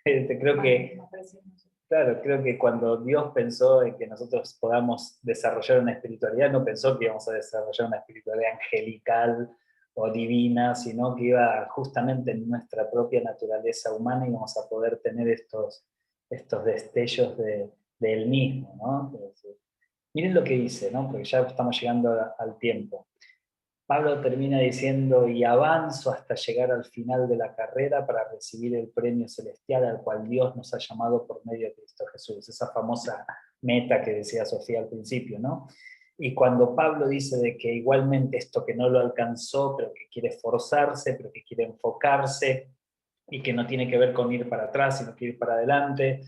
A: Creo que, claro, creo que cuando Dios pensó en que nosotros podamos desarrollar una espiritualidad, no pensó que íbamos a desarrollar una espiritualidad angelical o divina, sino que iba justamente en nuestra propia naturaleza humana y íbamos a poder tener estos destellos de Él mismo, ¿no? Miren lo que dice, ¿no? Porque ya estamos llegando al tiempo. Pablo termina diciendo, y avanzo hasta llegar al final de la carrera para recibir el premio celestial al cual Dios nos ha llamado por medio de Cristo Jesús. Esa famosa meta que decía Sofía al principio, ¿no? Y cuando Pablo dice de que igualmente esto que no lo alcanzó, pero que quiere esforzarse, pero que quiere enfocarse, y que no tiene que ver con ir para atrás, sino que ir para adelante,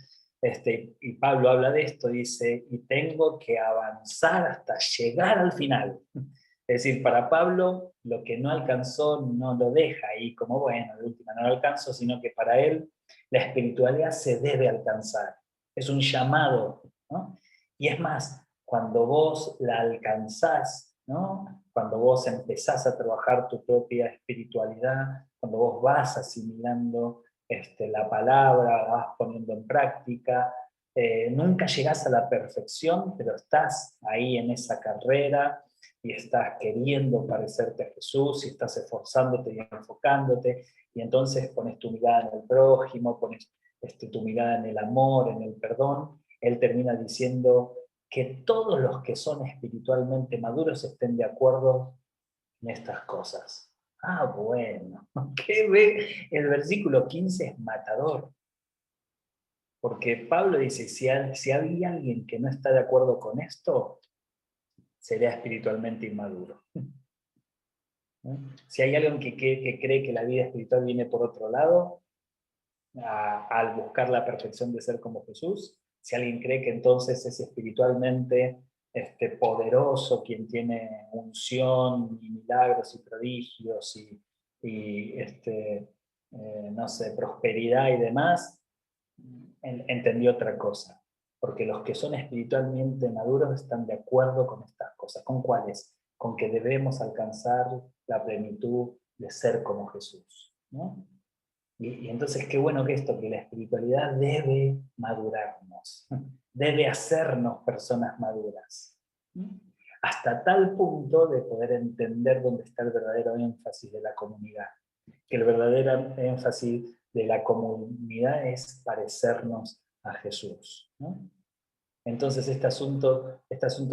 A: y Pablo habla de esto, dice, y tengo que avanzar hasta llegar al final. Es decir, para Pablo, lo que no alcanzó no lo deja ahí como, bueno, de última no lo alcanzo, sino que para él la espiritualidad se debe alcanzar. Es un llamado, ¿no? Y es más, cuando vos la alcanzás, ¿no? Cuando vos empezás a trabajar tu propia espiritualidad, cuando vos vas asimilando la palabra, vas poniendo en práctica, nunca llegás a la perfección, pero estás ahí en esa carrera, y estás queriendo parecerte a Jesús, y estás esforzándote y enfocándote, y entonces pones tu mirada en el prójimo, pones tu mirada en el amor, en el perdón. Él termina diciendo que todos los que son espiritualmente maduros estén de acuerdo en estas cosas. Ah, bueno, ¿qué ve? El versículo 15 es matador. Porque Pablo dice, si hay alguien que no está de acuerdo con esto, será espiritualmente inmaduro. Si hay alguien que cree que la vida espiritual viene por otro lado, al buscar la perfección de ser como Jesús, si alguien cree que entonces es espiritualmente poderoso, quien tiene unción y milagros y prodigios y no sé, prosperidad y demás, entendió otra cosa. Porque los que son espiritualmente maduros están de acuerdo con estas cosas. ¿Con cuáles? Con que debemos alcanzar la plenitud de ser como Jesús, ¿no? Y entonces qué bueno que esto, que la espiritualidad debe madurarnos, debe hacernos personas maduras, ¿no? Hasta tal punto de poder entender dónde está el verdadero énfasis de la comunidad. Que el verdadero énfasis de la comunidad es parecernos a Jesús, ¿no? Entonces este asunto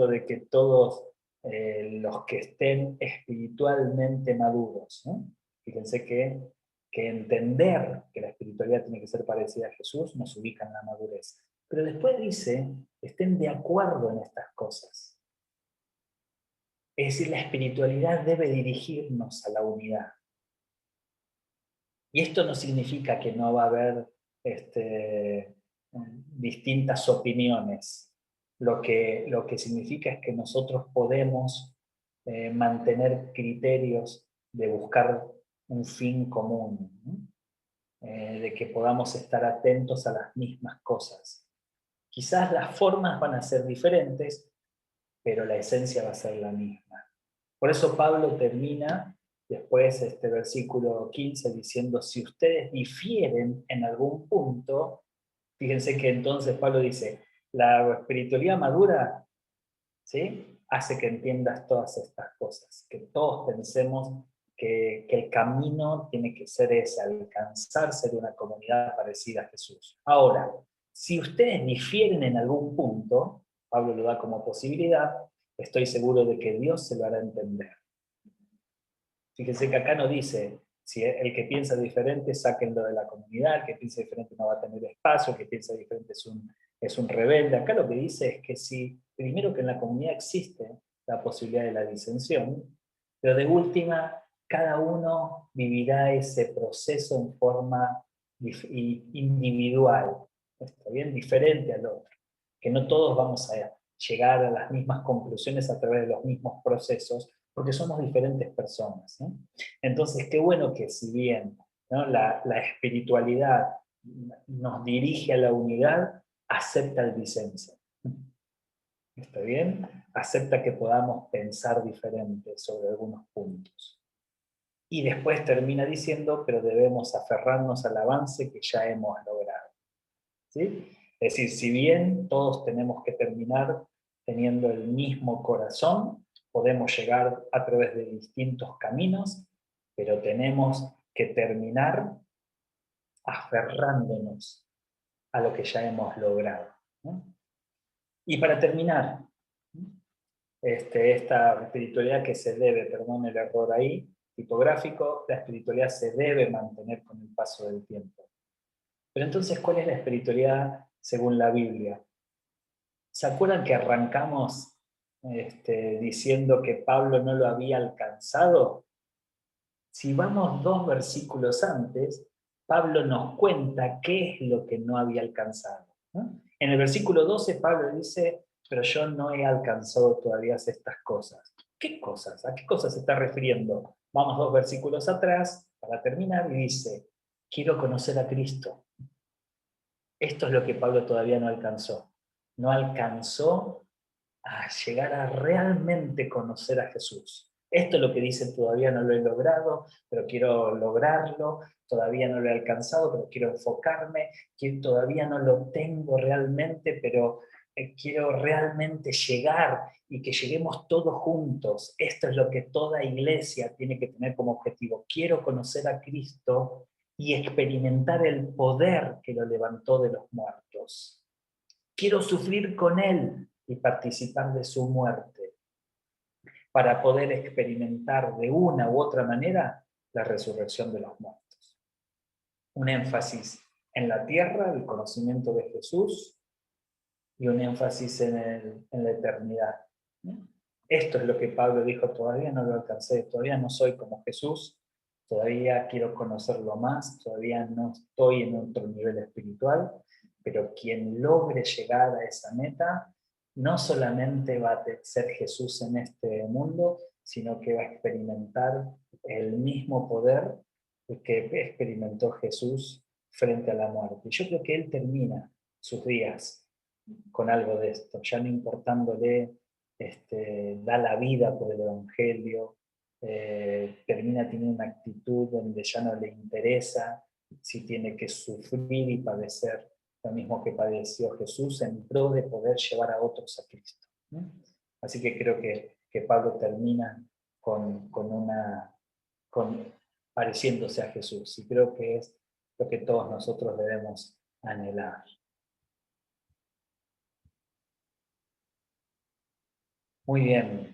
A: de que todos los que estén espiritualmente maduros, ¿no? Fíjense que entender que la espiritualidad tiene que ser parecida a Jesús nos ubica en la madurez. Pero después dice, estén de acuerdo en estas cosas. Es decir, la espiritualidad debe dirigirnos a la unidad. Y esto no significa que no va a haber distintas opiniones. lo que significa es que nosotros podemos mantener criterios de buscar un fin común, ¿no? De que podamos estar atentos a las mismas cosas. Quizás las formas van a ser diferentes, pero la esencia va a ser la misma. Por eso Pablo termina después este versículo 15 diciendo, si ustedes difieren en algún punto, fíjense que entonces Pablo dice, la espiritualidad madura, ¿sí?, hace que entiendas todas estas cosas, que todos pensemos que el camino tiene que ser ese, alcanzarse de una comunidad parecida a Jesús. Ahora, si ustedes difieren en algún punto, Pablo lo da como posibilidad, estoy seguro de que Dios se lo hará entender. Fíjense que acá no dice, si el que piensa diferente, sáquenlo de la comunidad, el que piensa diferente no va a tener espacio, el que piensa diferente es un rebelde. Acá lo que dice es que sí, primero que en la comunidad existe la posibilidad de la disensión, pero de última, cada uno vivirá ese proceso en forma individual, ¿está bien? Diferente al otro, que no todos vamos a llegar a las mismas conclusiones a través de los mismos procesos, porque somos diferentes personas, ¿no? Entonces, qué bueno que si bien, ¿no?, la espiritualidad nos dirige a la unidad, acepta el disenso. ¿Está bien? Acepta que podamos pensar diferente sobre algunos puntos. Y después termina diciendo, pero debemos aferrarnos al avance que ya hemos logrado. ¿Sí? Es decir, si bien todos tenemos que terminar teniendo el mismo corazón, podemos llegar a través de distintos caminos, pero tenemos que terminar aferrándonos a lo que ya hemos logrado, ¿no? Y para terminar, esta espiritualidad que se debe, perdón el error ahí, tipográfico, la espiritualidad se debe mantener con el paso del tiempo. Pero entonces, ¿cuál es la espiritualidad según la Biblia? ¿Se acuerdan que arrancamos diciendo que Pablo no lo había alcanzado? Si vamos 2 versículos antes, Pablo nos cuenta qué es lo que no había alcanzado, ¿no? En el versículo 12 Pablo dice, pero yo no he alcanzado todavía estas cosas. ¿Qué cosas? ¿A qué cosas se está refiriendo? Vamos 2 versículos atrás para terminar y dice, quiero conocer a Cristo. Esto es lo que Pablo todavía no alcanzó. No alcanzó a llegar a realmente conocer a Jesús. Esto es lo que dice, todavía no lo he logrado, pero quiero lograrlo, todavía no lo he alcanzado, pero quiero enfocarme, que todavía no lo tengo realmente, pero quiero realmente llegar y que lleguemos todos juntos. Esto es lo que toda iglesia tiene que tener como objetivo. Quiero conocer a Cristo y experimentar el poder que lo levantó de los muertos. Quiero sufrir con Él y participar de su muerte, para poder experimentar de una u otra manera la resurrección de los muertos. Un énfasis en la tierra, el conocimiento de Jesús, y un énfasis en la eternidad. Esto es lo que Pablo dijo, todavía no lo alcancé, todavía no soy como Jesús, todavía quiero conocerlo más, todavía no estoy en otro nivel espiritual, pero quien logre llegar a esa meta, no solamente va a ser Jesús en este mundo, sino que va a experimentar el mismo poder que experimentó Jesús frente a la muerte. Yo creo que él termina sus días con algo de esto, ya no importándole, da la vida por el Evangelio, termina teniendo una actitud donde ya no le interesa si tiene que sufrir y padecer lo mismo que padeció Jesús en pro de poder llevar a otros a Cristo, ¿no? Así que creo que Pablo termina pareciéndose a Jesús, y creo que es lo que todos nosotros debemos anhelar. Muy bien.